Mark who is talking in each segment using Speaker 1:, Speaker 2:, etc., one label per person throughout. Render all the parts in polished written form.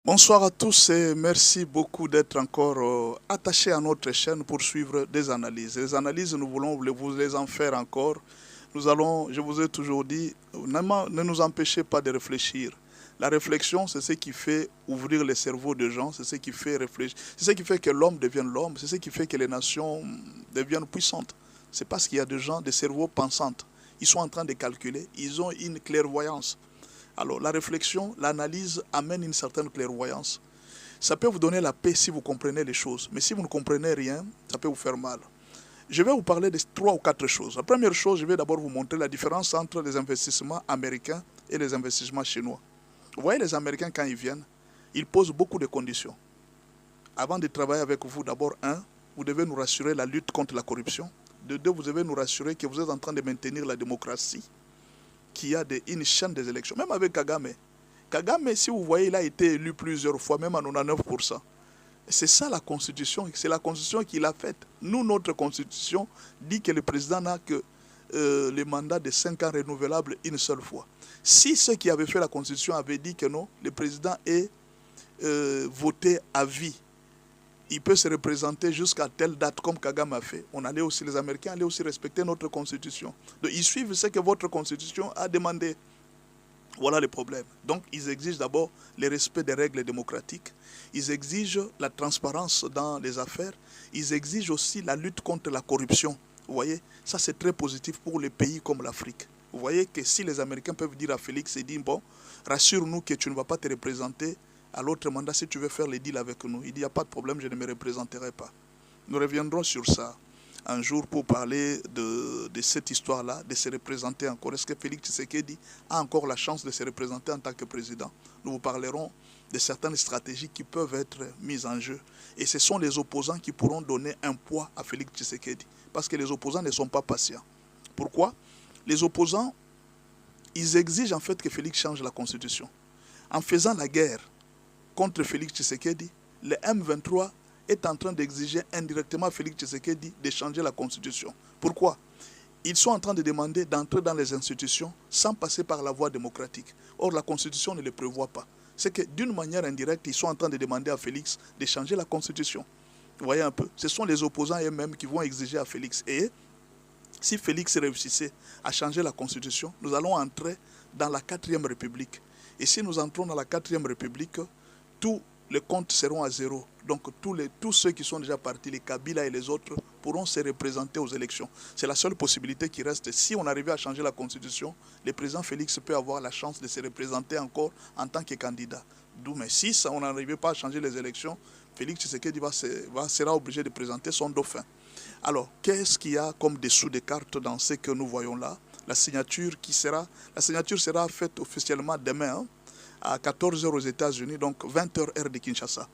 Speaker 1: Bonsoir à tous et merci beaucoup d'être encore attachés à notre chaîne pour suivre des analyses. Les analyses, nous voulons vous les en faire encore. Nous allons, je vous ai toujours dit, ne nous empêchez pas de réfléchir. La réflexion, c'est ce qui fait ouvrir les cerveaux de gens, c'est ce qui fait réfléchir, c'est ce qui fait que l'homme devienne l'homme, c'est ce qui fait que les nations deviennent puissantes. C'est parce qu'il y a des gens, des cerveaux pensants. Ils sont en train de calculer, ils ont une clairvoyance. Alors, la réflexion, l'analyse amène une certaine clairvoyance. Ça peut vous donner la paix si vous comprenez les choses. Mais si vous ne comprenez rien, ça peut vous faire mal. Je vais vous parler de 3 ou 4 choses. La première chose, je vais d'abord vous montrer la différence entre les investissements américains et les investissements chinois. Vous voyez, les Américains, quand ils viennent, ils posent beaucoup de conditions. Avant de travailler avec vous, d'abord, vous devez nous rassurer la lutte contre la corruption. De deux, vous devez nous rassurer que vous êtes en train de maintenir la démocratie, qu'il y a une chaîne des élections, même avec Kagame. Kagame, si vous voyez, il a été élu plusieurs fois, même à 99%. C'est ça la Constitution, c'est la Constitution qu'il a faite. Nous, notre Constitution dit que le président n'a que le mandat de 5 ans renouvelable une seule fois. Si ceux qui avaient fait la Constitution avaient dit que non, le président est voté à vie, il peut se représenter jusqu'à telle date comme Kagame a fait. Les Américains allaient aussi respecter notre Constitution. Donc ils suivent ce que votre Constitution a demandé. Voilà le problème. Donc ils exigent d'abord le respect des règles démocratiques. Ils exigent la transparence dans les affaires. Ils exigent aussi la lutte contre la corruption. Vous voyez, ça c'est très positif pour les pays comme l'Afrique. Vous voyez que si les Américains peuvent dire à Félix, ils disent, bon, rassure-nous que tu ne vas pas te représenter à l'autre mandat si tu veux faire les deals avec nous. Il dit, il n'y a pas de problème, je ne me représenterai pas. Nous reviendrons sur ça un jour pour parler de cette histoire-là, de se représenter encore. Est-ce que Félix Tshisekedi a encore la chance de se représenter en tant que président? Nous vous parlerons de certaines stratégies qui peuvent être mises en jeu. Et ce sont les opposants qui pourront donner un poids à Félix Tshisekedi. Parce que les opposants ne sont pas patients. Pourquoi? Les opposants, ils exigent en fait que Félix change la Constitution. En faisant la guerre contre Félix Tshisekedi, le M23 est en train d'exiger indirectement à Félix Tshisekedi de changer la Constitution. Pourquoi? Ils sont en train de demander d'entrer dans les institutions sans passer par la voie démocratique. Or, la Constitution ne le prévoit pas. C'est que d'une manière indirecte, ils sont en train de demander à Félix de changer la Constitution. Vous voyez un peu? Ce sont les opposants eux-mêmes qui vont exiger à Félix. Et si Félix réussissait à changer la Constitution, nous allons entrer dans la 4e République. Et si nous entrons dans la 4e République, tous les comptes seront à zéro. Donc tous ceux qui sont déjà partis, les Kabila et les autres, pourront se représenter aux élections. C'est la seule possibilité qui reste. Si on arrivait à changer la Constitution, le président Félix peut avoir la chance de se représenter encore en tant que candidat. D'où, mais si on n'arrivait pas à changer les élections, Félix Tshisekedi sera obligé de présenter son dauphin. Alors, qu'est-ce qu'il y a comme dessous des cartes dans ce que nous voyons là? La signature sera faite officiellement demain, à 14 h aux États-Unis, donc 20 h heure de Kinshasa.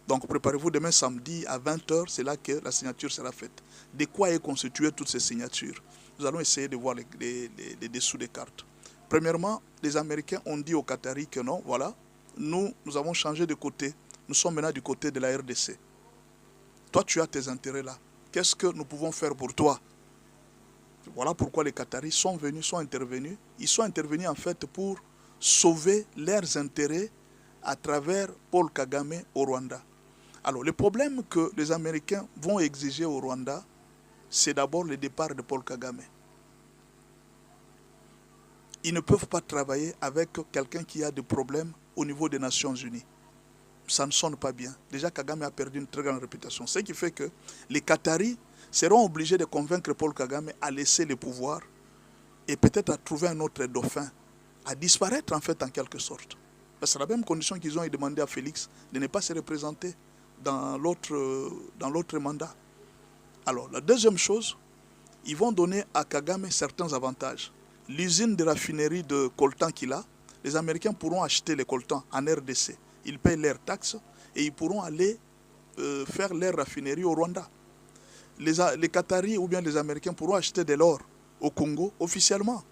Speaker 1: Donc préparez-vous demain samedi à 20 h, c'est là que la signature sera faite. De quoi est constituée toutes ces signatures? Nous allons essayer de voir les dessous des cartes. Premièrement, les Américains ont dit aux Qataris que non, voilà, nous avons changé de côté. Nous sommes maintenant du côté de la RDC. Toi, tu as tes intérêts là. Qu'est-ce que nous pouvons faire pour toi? Voilà pourquoi les Qataris sont intervenus. Ils sont intervenus en fait pour sauver leurs intérêts à travers Paul Kagame au Rwanda. Alors, le problème que les Américains vont exiger au Rwanda, c'est d'abord le départ de Paul Kagame. Ils ne peuvent pas travailler avec quelqu'un qui a des problèmes au niveau des Nations Unies. Ça ne sonne pas bien. Déjà, Kagame a perdu une très grande réputation. Ce qui fait que les Qataris seront obligés de convaincre Paul Kagame à laisser le pouvoir et peut-être à trouver un autre dauphin, à disparaître en fait en quelque sorte. C'est la même condition qu'ils ont demandé à Félix de ne pas se représenter dans l'autre mandat. Alors, la deuxième chose, ils vont donner à Kagame certains avantages. L'usine de raffinerie de coltan qu'il a, les Américains pourront acheter les coltans en RDC. Ils payent leurs taxes et ils pourront aller faire leur raffinerie au Rwanda. Les Qataris ou bien les Américains pourront acheter de l'or au Congo officiellement.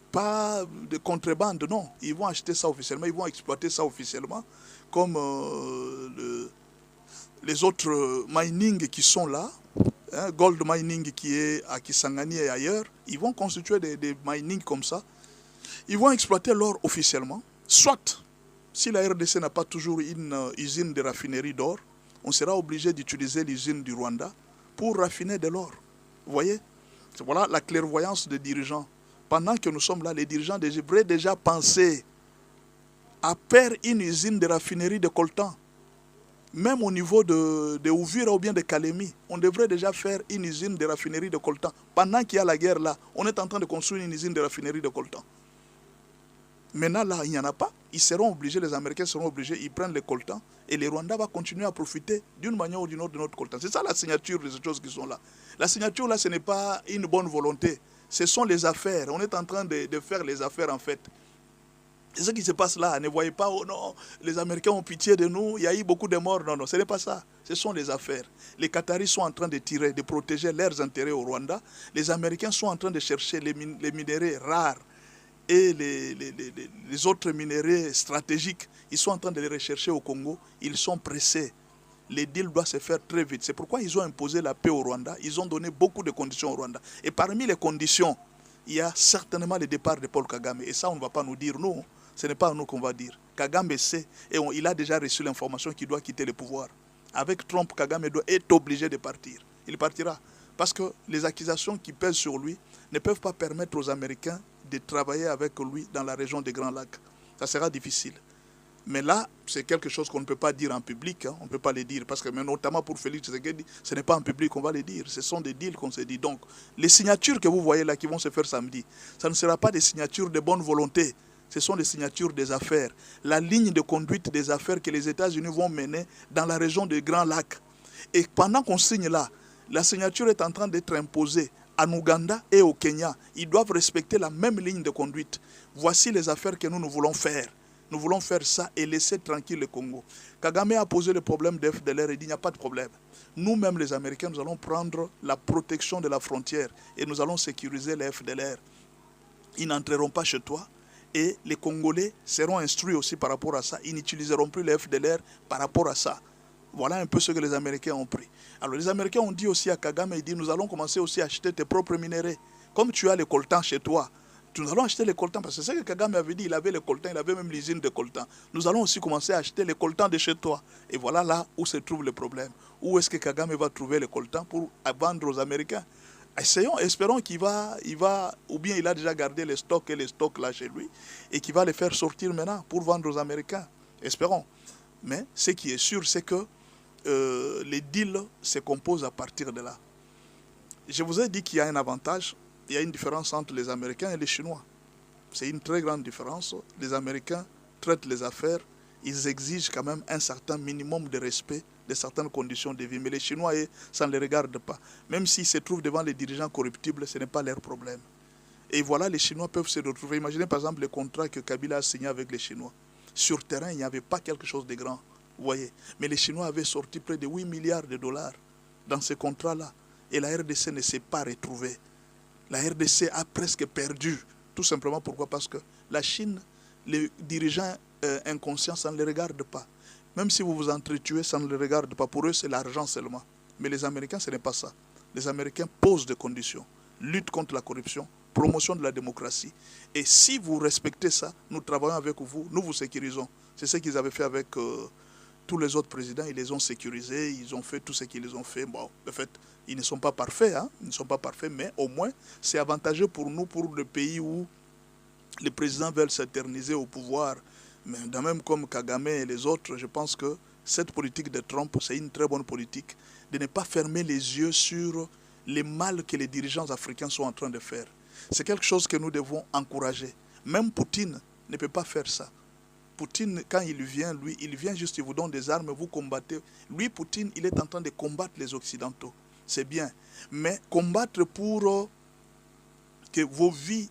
Speaker 1: Pas de contrebande, non. Ils vont acheter ça officiellement, ils vont exploiter ça officiellement, comme les autres mining qui sont là, hein, gold mining qui est à Kisangani et ailleurs, ils vont constituer des mining comme ça. Ils vont exploiter l'or officiellement, soit Si la RDC n'a pas toujours une usine de raffinerie d'or, on sera obligé d'utiliser l'usine du Rwanda pour raffiner de l'or. Vous voyez? Voilà la clairvoyance des dirigeants. Pendant que nous sommes là, les dirigeants devraient déjà penser à faire une usine de raffinerie de coltan. Même au niveau de Ouvira ou bien de Kalemi, on devrait déjà faire une usine de raffinerie de coltan. Pendant qu'il y a la guerre là, on est en train de construire une usine de raffinerie de coltan. Maintenant là, il n'y en a pas. Ils seront obligés, les Américains seront obligés, ils prennent le coltan et les Rwandais vont continuer à profiter d'une manière ou d'une autre de notre coltan. C'est ça la signature de ces choses qui sont là. La signature là, ce n'est pas une bonne volonté. Ce sont les affaires. On est en train de faire les affaires en fait. Et ce qui se passe là, ne voyez pas, oh non, les Américains ont pitié de nous, il y a eu beaucoup de morts. Non, non, ce n'est pas ça. Ce sont les affaires. Les Qataris sont en train de tirer, de protéger leurs intérêts au Rwanda. Les Américains sont en train de chercher les minéraux rares et les autres minéraux stratégiques. Ils sont en train de les rechercher au Congo. Ils sont pressés. Les deals doivent se faire très vite. C'est pourquoi ils ont imposé la paix au Rwanda. Ils ont donné beaucoup de conditions au Rwanda. Et parmi les conditions, il y a certainement le départ de Paul Kagame. Et ça, on ne va pas nous dire, non. Ce n'est pas à nous qu'on va dire. Kagame sait, et il a déjà reçu l'information qu'il doit quitter le pouvoir. Avec Trump, Kagame est obligé de partir. Il partira. Parce que les accusations qui pèsent sur lui ne peuvent pas permettre aux Américains de travailler avec lui dans la région des Grands Lacs. Ça sera difficile. Mais là, c'est quelque chose qu'on ne peut pas dire en public. Hein. On ne peut pas le dire. Parce que notamment pour Félix Tshisekedi, ce n'est pas en public qu'on va le dire. Ce sont des deals qu'on se dit. Donc, les signatures que vous voyez là qui vont se faire samedi, ça ne sera pas des signatures de bonne volonté. Ce sont les signatures des affaires. La ligne de conduite des affaires que les États-Unis vont mener dans la région des Grands Lacs. Et pendant qu'on signe là, la signature est en train d'être imposée en Ouganda et au Kenya. Ils doivent respecter la même ligne de conduite. Voici les affaires que nous voulons faire. Nous voulons faire ça et laisser tranquille le Congo. Kagame a posé le problème de FDLR et dit il n'y a pas de problème. Nous-mêmes les Américains, nous allons prendre la protection de la frontière et nous allons sécuriser les FDLR. Ils n'entreront pas chez toi. Et les Congolais seront instruits aussi par rapport à ça. Ils n'utiliseront plus les FDLR par rapport à ça. Voilà un peu ce que les Américains ont pris. Alors les Américains ont dit aussi à Kagame, ils disent, nous allons commencer aussi à acheter tes propres minéraux. Comme tu as les coltans chez toi, nous allons acheter les coltans. Parce que c'est ce que Kagame avait dit, il avait les coltans, il avait même l'usine de coltans. Nous allons aussi commencer à acheter les coltans de chez toi. Et voilà là où se trouve le problème. Où est-ce que Kagame va trouver les coltans pour vendre aux Américains? Espérons qu'il va, ou bien il a déjà gardé les stocks et les stocks là chez lui, et qu'il va les faire sortir maintenant pour vendre aux Américains. Espérons. Mais ce qui est sûr, c'est que les deals se composent à partir de là. Je vous ai dit qu'il y a un avantage, il y a une différence entre les Américains et les Chinois. C'est une très grande différence. Les Américains traitent les affaires, ils exigent quand même un certain minimum de respect de certaines conditions de vie. Mais les Chinois, ça ne les regarde pas. Même s'ils se trouvent devant les dirigeants corruptibles, ce n'est pas leur problème. Et voilà, les Chinois peuvent se retrouver. Imaginez par exemple le contrat que Kabila a signé avec les Chinois. Sur terrain, il n'y avait pas quelque chose de grand. Vous voyez. Mais les Chinois avaient sorti près de 8 milliards de dollars dans ce contrat-là. Et la RDC ne s'est pas retrouvée. La RDC a presque perdu. Tout simplement pourquoi? Parce que la Chine, les dirigeants inconscients, ça ne les regarde pas. Même si vous vous entretuez, ça ne les regarde pas. Pour eux, c'est l'argent seulement. Mais les Américains, ce n'est pas ça. Les Américains posent des conditions. Lutte contre la corruption, promotion de la démocratie. Et si vous respectez ça, nous travaillons avec vous, nous vous sécurisons. C'est ce qu'ils avaient fait avec tous les autres présidents. Ils les ont sécurisés, ils ont fait tout ce qu'ils ont fait. Bon, en fait, ils ne sont pas parfaits, hein? Ils ne sont pas parfaits, mais au moins, c'est avantageux pour nous, pour le pays où les présidents veulent s'éterniser au pouvoir. Mais de même comme Kagame et les autres, je pense que cette politique de Trump, c'est une très bonne politique de ne pas fermer les yeux sur les mal que les dirigeants africains sont en train de faire. C'est quelque chose que nous devons encourager. Même Poutine ne peut pas faire ça. Poutine, quand il vient, lui, il vient juste, il vous donne des armes, vous combattez. Lui, Poutine, il est en train de combattre les Occidentaux. C'est bien. Mais combattre pour que vos vies